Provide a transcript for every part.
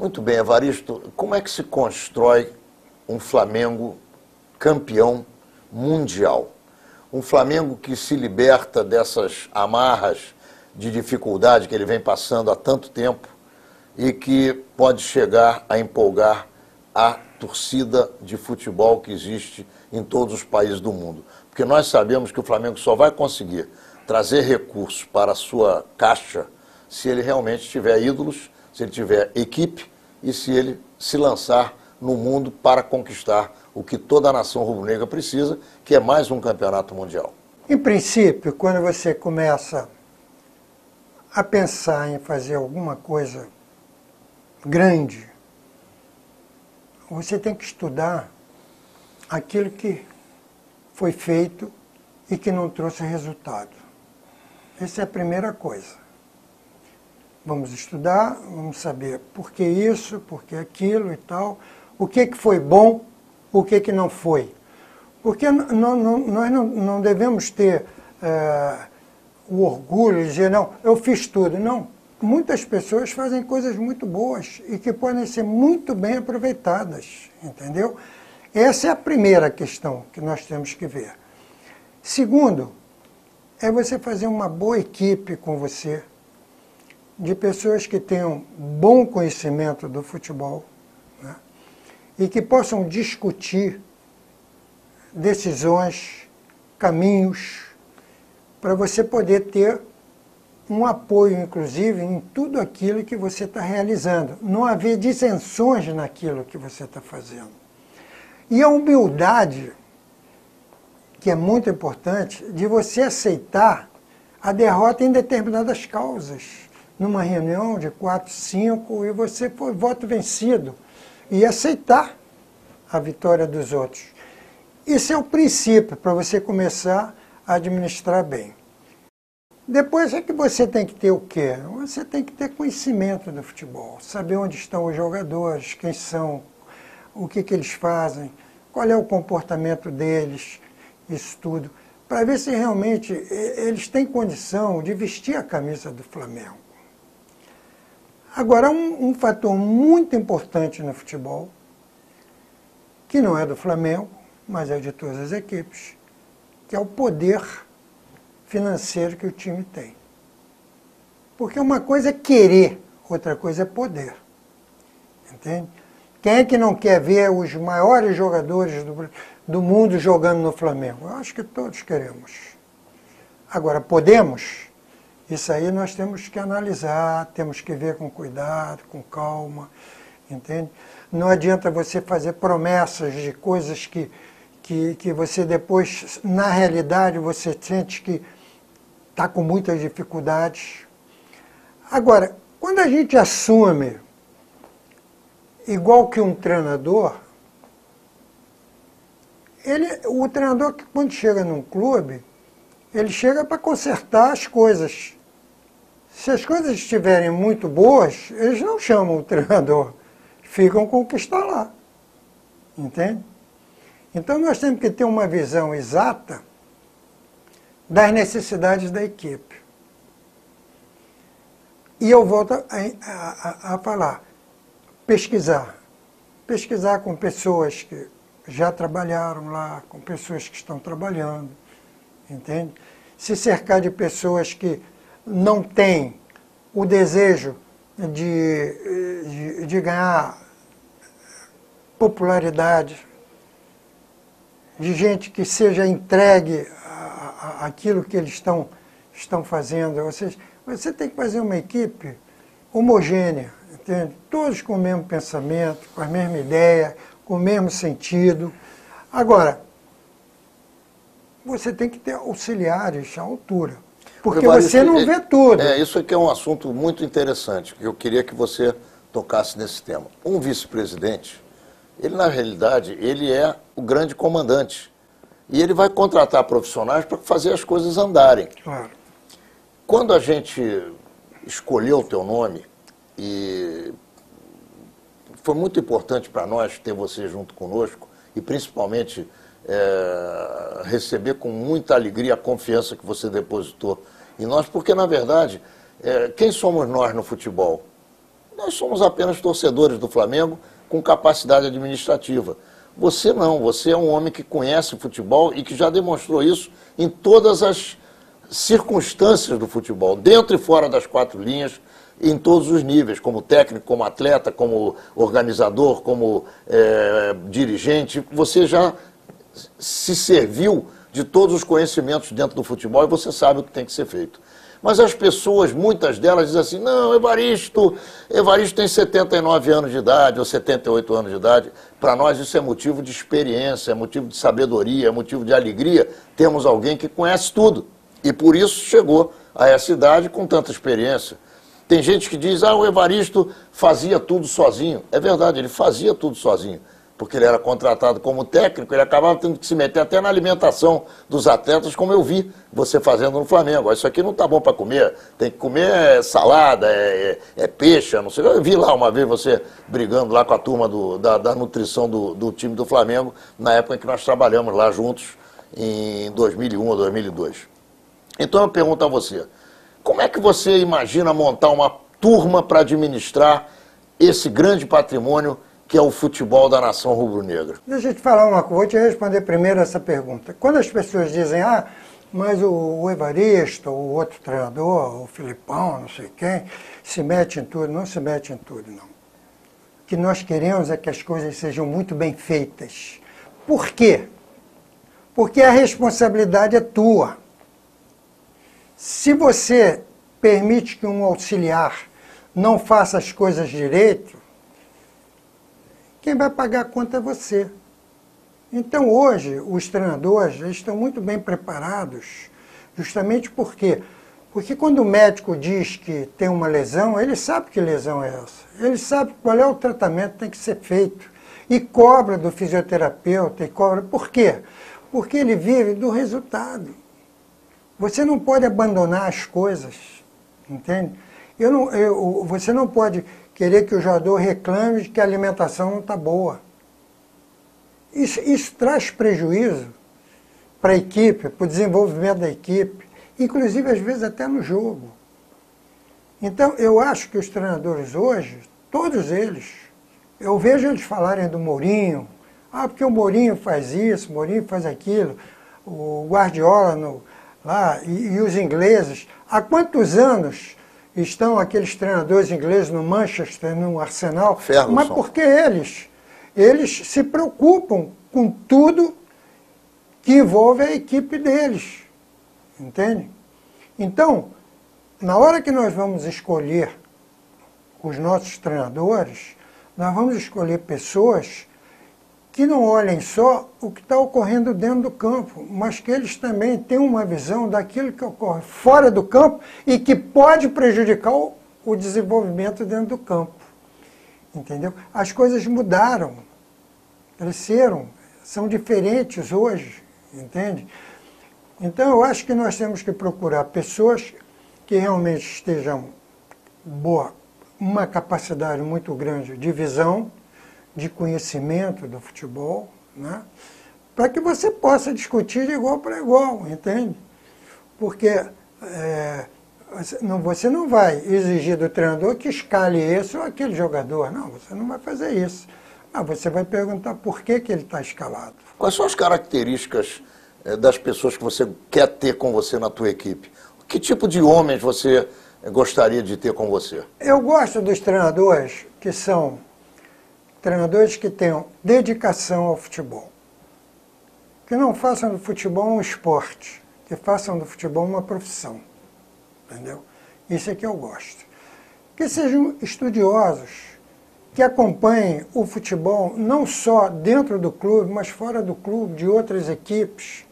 Muito bem, Evaristo. Como é que se constrói um Flamengo campeão mundial? Um Flamengo que se liberta dessas amarras de dificuldade que ele vem passando há tanto tempo e que pode chegar a empolgar a torcida de futebol que existe em todos os países do mundo. Porque nós sabemos que o Flamengo só vai conseguir trazer recursos para a sua caixa se ele realmente tiver ídolos, se ele tiver equipe e se ele se lançar no mundo para conquistar o que toda a nação rubro-negra precisa, que é mais um campeonato mundial. Em princípio, quando você começa a pensar em fazer alguma coisa grande, você tem que estudar aquilo que foi feito e que não trouxe resultado. Essa é a primeira coisa. Vamos estudar, vamos saber por que isso, por que aquilo e tal, o que foi bom, o que não foi. Porque nós não devemos ter o orgulho de dizer, não, eu fiz tudo. Não, muitas pessoas fazem coisas muito boas e que podem ser muito bem aproveitadas, entendeu? Essa é a primeira questão que nós temos que ver. Segundo, é você fazer uma boa equipe com você, de pessoas que tenham bom conhecimento do futebol, né? E que possam discutir decisões, caminhos, para você poder ter um apoio, inclusive, em tudo aquilo que você está realizando. Não haver dissensões naquilo que você está fazendo. E a humildade, que é muito importante, de você aceitar a derrota em determinadas causas. Numa reunião de 4, 5, e você foi voto vencido. E aceitar a vitória dos outros. Isso é o princípio para você começar a administrar bem. Depois é que você tem que ter o quê? Você tem que ter conhecimento do futebol. Saber onde estão os jogadores, quem são, o que eles fazem, qual é o comportamento deles, isso tudo. Para ver se realmente eles têm condição de vestir a camisa do Flamengo. Agora, um fator muito importante no futebol, que não é do Flamengo, mas é de todas as equipes, que é o poder financeiro que o time tem. Porque uma coisa é querer, outra coisa é poder. Entende? Quem é que não quer ver os maiores jogadores do mundo jogando no Flamengo? Eu acho que todos queremos. Agora, podemos? Isso aí nós temos que analisar, temos que ver com cuidado, com calma, entende? Não adianta você fazer promessas de coisas que você depois, na realidade, você sente que está com muitas dificuldades. Agora, quando a gente assume, igual que um treinador, o treinador, que quando chega num clube, ele chega para consertar as coisas. Se as coisas estiverem muito boas, eles não chamam o treinador, ficam com o que está lá. Entende? Então nós temos que ter uma visão exata das necessidades da equipe. E eu volto a falar, pesquisar. Pesquisar com pessoas que já trabalharam lá, com pessoas que estão trabalhando, entende? Se cercar de pessoas que não têm o desejo de ganhar popularidade, de gente que seja entregue àquilo que eles estão fazendo. Você tem que fazer uma equipe homogênea, entende? Todos com o mesmo pensamento, com a mesma ideia, com o mesmo sentido. Agora, você tem que ter auxiliares à altura. Porque você não vê tudo. Isso aqui é um assunto muito interessante, que eu queria que você tocasse nesse tema. Um vice-presidente, ele na realidade, ele é o grande comandante. E ele vai contratar profissionais para fazer as coisas andarem. Claro. Quando a gente escolheu o teu nome, e foi muito importante para nós ter você junto conosco, e principalmente receber com muita alegria a confiança que você depositou em nós, porque, na verdade, quem somos nós no futebol? Nós somos apenas torcedores do Flamengo com capacidade administrativa. Você não, você é um homem que conhece futebol e que já demonstrou isso em todas as circunstâncias do futebol, dentro e fora das quatro linhas, em todos os níveis, como técnico, como atleta, como organizador, como dirigente. Você já se serviu de todos os conhecimentos dentro do futebol e você sabe o que tem que ser feito. Mas as pessoas, muitas delas, dizem assim, não, Evaristo tem 79 anos de idade ou 78 anos de idade. Para nós isso é motivo de experiência, é motivo de sabedoria, é motivo de alegria. Temos alguém que conhece tudo e por isso chegou a essa idade com tanta experiência. Tem gente que diz, o Evaristo fazia tudo sozinho. É verdade, ele fazia tudo sozinho. Porque ele era contratado como técnico, ele acabava tendo que se meter até na alimentação dos atletas, como eu vi você fazendo no Flamengo. Isso aqui não tá bom para comer, tem que comer salada, peixe, não sei. Eu vi lá uma vez você brigando lá com a turma da nutrição do time do Flamengo, na época em que nós trabalhamos lá juntos, em 2001 ou 2002. Então eu pergunto a você, como é que você imagina montar uma turma para administrar esse grande patrimônio que é o futebol da nação rubro-negra? Deixa eu te falar uma coisa, vou te responder primeiro essa pergunta. Quando as pessoas dizem, mas o Evaristo, o outro treinador, o Filipão, não sei quem, se mete em tudo, não se mete em tudo, não. O que nós queremos é que as coisas sejam muito bem feitas. Por quê? Porque a responsabilidade é tua. Se você permite que um auxiliar não faça as coisas direito, quem vai pagar a conta é você. Então hoje os treinadores estão muito bem preparados, justamente por quê? Porque quando o médico diz que tem uma lesão, ele sabe que lesão é essa. Ele sabe qual é o tratamento que tem que ser feito. E cobra do fisioterapeuta, e cobra. Por quê? Porque ele vive do resultado. Você não pode abandonar as coisas, entende? Você não pode querer que o jogador reclame de que a alimentação não está boa. Isso traz prejuízo para a equipe, para o desenvolvimento da equipe, inclusive às vezes até no jogo. Então eu acho que os treinadores hoje, todos eles, eu vejo eles falarem do Mourinho, porque o Mourinho faz isso, o Mourinho faz aquilo, o Guardiola lá, e os ingleses. Há quantos anos estão aqueles treinadores ingleses no Manchester, no Arsenal? Ferguson. Mas porque eles se preocupam com tudo que envolve a equipe deles, entende? Então, na hora que nós vamos escolher os nossos treinadores, nós vamos escolher pessoas que não olhem só o que está ocorrendo dentro do campo, mas que eles também tenham uma visão daquilo que ocorre fora do campo e que pode prejudicar o desenvolvimento dentro do campo. Entendeu? As coisas mudaram, cresceram, são diferentes hoje, entende? Então eu acho que nós temos que procurar pessoas que realmente estejam uma capacidade muito grande de visão, de conhecimento do futebol, né? Para que você possa discutir de igual para igual, entende? Porque você não vai exigir do treinador que escale esse ou aquele jogador, não, você não vai fazer isso. Você vai perguntar por que ele está escalado. Quais são as características das pessoas que você quer ter com você na tua equipe? Que tipo de homens você gostaria de ter com você? Eu gosto dos treinadores que são treinadores que tenham dedicação ao futebol. Que não façam do futebol um esporte, que façam do futebol uma profissão. Entendeu? Isso é que eu gosto. Que sejam estudiosos, que acompanhem o futebol não só dentro do clube, mas fora do clube, de outras equipes.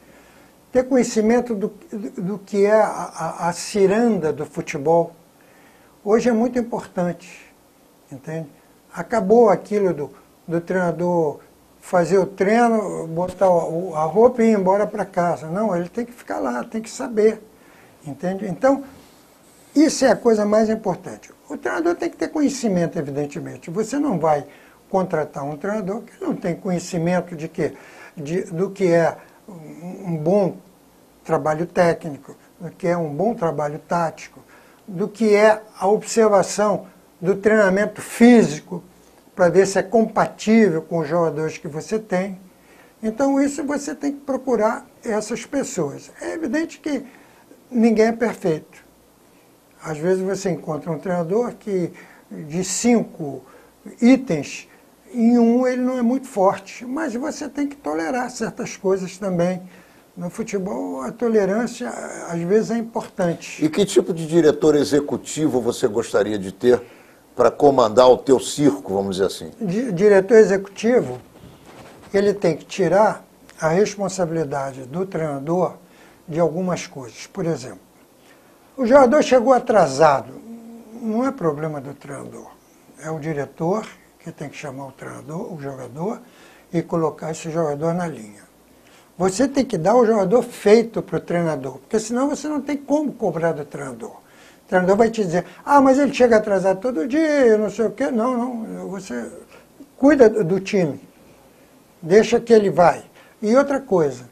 Ter conhecimento do que é a ciranda do futebol. Hoje é muito importante, entende? Acabou aquilo do treinador fazer o treino, botar a roupa e ir embora para casa. Não, ele tem que ficar lá, tem que saber, entende? Então, isso é a coisa mais importante. O treinador tem que ter conhecimento, evidentemente. Você não vai contratar um treinador que não tem conhecimento do que é um bom trabalho técnico, do que é um bom trabalho tático, do que é a observação do treinamento físico, para ver se é compatível com os jogadores que você tem. Então isso você tem que procurar essas pessoas. É evidente que ninguém é perfeito. Às vezes você encontra um treinador que de 5 itens, em um ele não é muito forte, mas você tem que tolerar certas coisas também. No futebol, a tolerância, às vezes, é importante. E que tipo de diretor executivo você gostaria de ter para comandar o teu circo, vamos dizer assim? Diretor executivo, ele tem que tirar a responsabilidade do treinador de algumas coisas. Por exemplo, o jogador chegou atrasado. Não é problema do treinador. É o diretor que tem que chamar o treinador, o jogador, e colocar esse jogador na linha. Você tem que dar o jogador feito para o treinador, porque senão você não tem como cobrar do treinador. O treinador vai te dizer, mas ele chega atrasado todo dia, não sei o quê. Não, você cuida do time, deixa que ele vai. E outra coisa,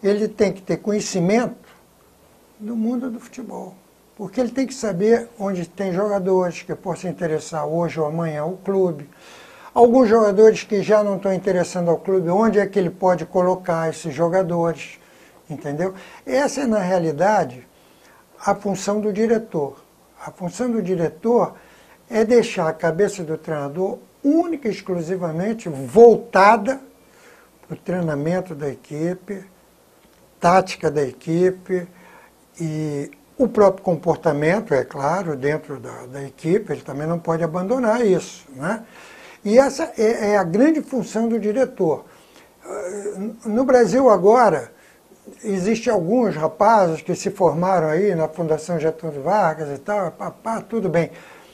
ele tem que ter conhecimento do mundo do futebol, porque ele tem que saber onde tem jogadores que possam interessar hoje ou amanhã ao clube. Alguns jogadores que já não estão interessando ao clube, onde é que ele pode colocar esses jogadores, entendeu? Essa é, na realidade, a função do diretor. A função do diretor é deixar a cabeça do treinador única e exclusivamente voltada para o treinamento da equipe, tática da equipe e o próprio comportamento, é claro, dentro da equipe, ele também não pode abandonar isso, né? E essa é a grande função do diretor. No Brasil agora, existem alguns rapazes que se formaram aí na Fundação Getúlio Vargas e tal, tudo bem,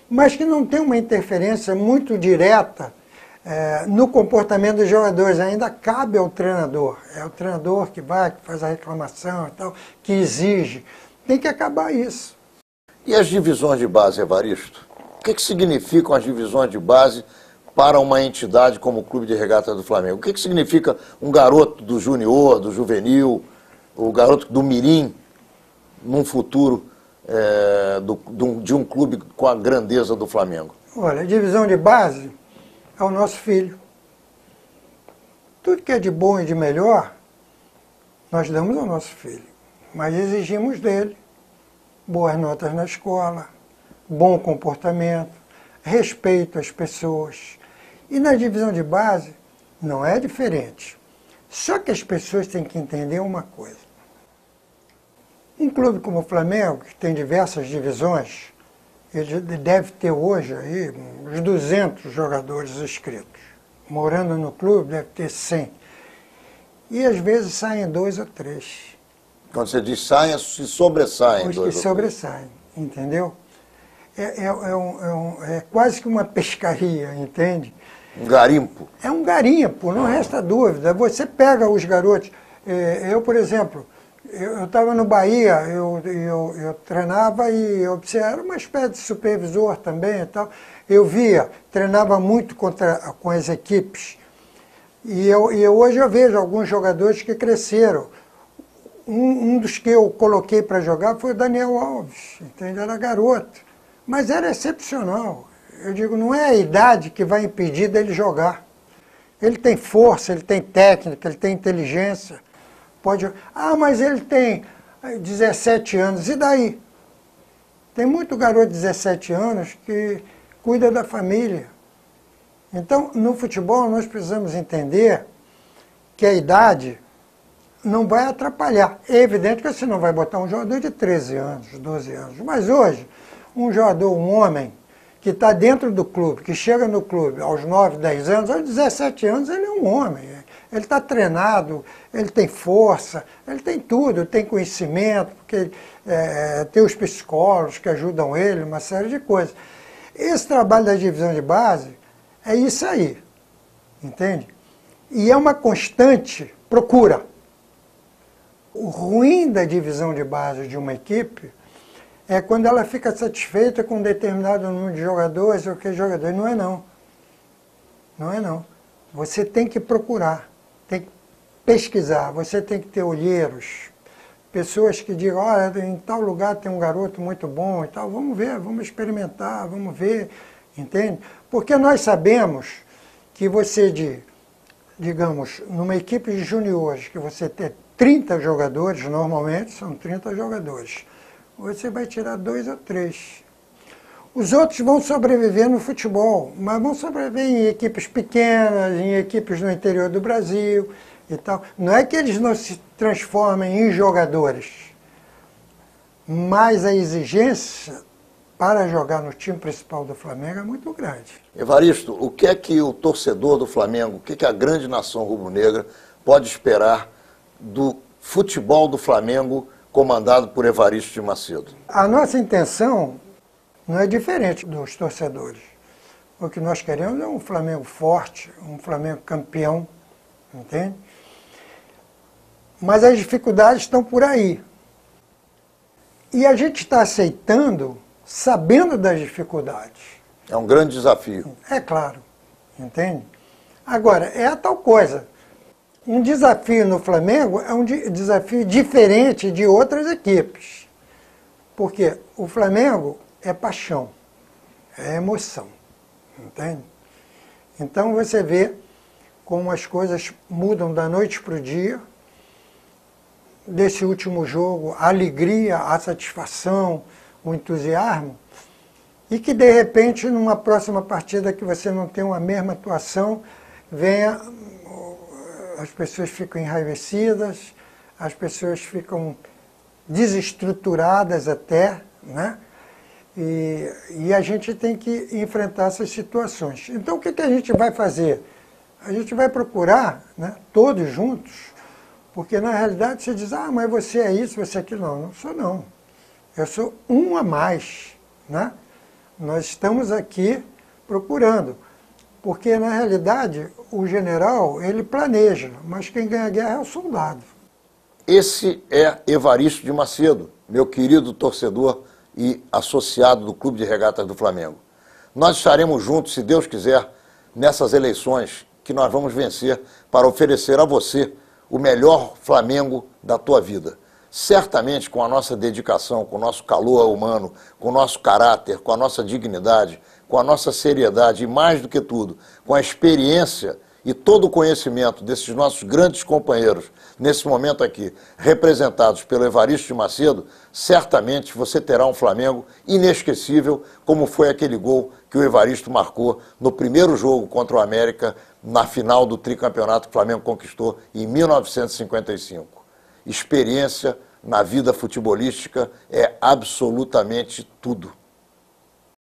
mas que não tem uma interferência muito direta no comportamento dos jogadores. Ainda cabe ao treinador. É o treinador que vai, que faz a reclamação e tal, que exige. Tem que acabar isso. E as divisões de base, Evaristo? O que significam as divisões de base para uma entidade como o Clube de Regatas do Flamengo? O que significa um garoto do junior, do juvenil, o garoto do mirim, num futuro de um clube com a grandeza do Flamengo? Olha, a divisão de base é o nosso filho. Tudo que é de bom e de melhor, nós damos ao nosso filho. Mas exigimos dele boas notas na escola, bom comportamento, respeito às pessoas. E na divisão de base não é diferente. Só que as pessoas têm que entender uma coisa. Um clube como o Flamengo, que tem diversas divisões, ele deve ter hoje aí uns 200 jogadores inscritos. Morando no clube, deve ter 100. E às vezes saem 2 ou 3. Quando você diz saem, se sobressaem. Os que sobressaem, entendeu? É quase que uma pescaria, entende? Um garimpo. É um garimpo, não resta dúvida. Você pega os garotos. Eu, por exemplo, eu estava no Bahia, eu treinava e eu era uma espécie de supervisor também e tal. Eu via, treinava muito com as equipes. E hoje eu vejo alguns jogadores que cresceram. Um dos que eu coloquei para jogar foi o Daniel Alves, entende? Era garoto, mas era excepcional. Eu digo, não é a idade que vai impedir dele jogar. Ele tem força, ele tem técnica, ele tem inteligência. Pode. Mas ele tem 17 anos, e daí? Tem muito garoto de 17 anos que cuida da família. Então, no futebol, nós precisamos entender que a idade não vai atrapalhar. É evidente que você não vai botar um jogador de 13 anos, 12 anos. Mas hoje, um jogador, um homem, que está dentro do clube, que chega no clube aos 9, 10 anos, aos 17 anos, ele é um homem. Ele está treinado, ele tem força, ele tem tudo, tem conhecimento, porque tem os psicólogos que ajudam ele, uma série de coisas. Esse trabalho da divisão de base é isso aí, entende? E é uma constante procura. O ruim da divisão de base de uma equipe é quando ela fica satisfeita com um determinado número de jogadores ou que jogador. Não é não. Não é não. Você tem que procurar, tem que pesquisar, você tem que ter olheiros, pessoas que digam, olha, em tal lugar tem um garoto muito bom e tal, vamos ver, vamos experimentar, vamos ver, entende? Porque nós sabemos que você, digamos, numa equipe de juniores, que você tem 30 jogadores, normalmente são 30 jogadores, você vai tirar 2 ou 3. Os outros vão sobreviver no futebol, mas vão sobreviver em equipes pequenas, em equipes no interior do Brasil e tal. Não é que eles não se transformem em jogadores, mas a exigência para jogar no time principal do Flamengo é muito grande. Evaristo, o que é que o torcedor do Flamengo, o que é que a grande nação rubro-negra pode esperar do futebol do Flamengo comandado por Evaristo de Macedo? A nossa intenção não é diferente dos torcedores. O que nós queremos é um Flamengo forte, um Flamengo campeão, entende? Mas as dificuldades estão por aí. E a gente está aceitando, sabendo das dificuldades. É um grande desafio. É claro, entende? Agora, é a tal coisa. Um desafio no Flamengo é um desafio diferente de outras equipes. Porque o Flamengo é paixão, é emoção, entende? Então você vê como as coisas mudam da noite para o dia. Desse último jogo, a alegria, a satisfação, o entusiasmo, e que de repente numa próxima partida que você não tem uma mesma atuação, venha, as pessoas ficam enraivecidas, as pessoas ficam desestruturadas até, né? E a gente tem que enfrentar essas situações. Então o que a gente vai fazer? A gente vai procurar, né, todos juntos, porque na realidade você diz, ah, mas você é isso, você é aquilo. Não, não sou não. Eu sou um a mais, né? Nós estamos aqui procurando, porque na realidade o general, ele planeja, mas quem ganha a guerra é o soldado. Esse é Evaristo de Macedo, meu querido torcedor e associado do Clube de Regatas do Flamengo. Nós estaremos juntos, se Deus quiser, nessas eleições que nós vamos vencer para oferecer a você o melhor Flamengo da tua vida. Certamente com a nossa dedicação, com o nosso calor humano, com o nosso caráter, com a nossa dignidade, com a nossa seriedade e mais do que tudo, com a experiência e todo o conhecimento desses nossos grandes companheiros, nesse momento aqui, representados pelo Evaristo de Macedo, certamente você terá um Flamengo inesquecível, como foi aquele gol que o Evaristo marcou no primeiro jogo contra o América, na final do tricampeonato que o Flamengo conquistou em 1955. Experiência na vida futebolística é absolutamente tudo.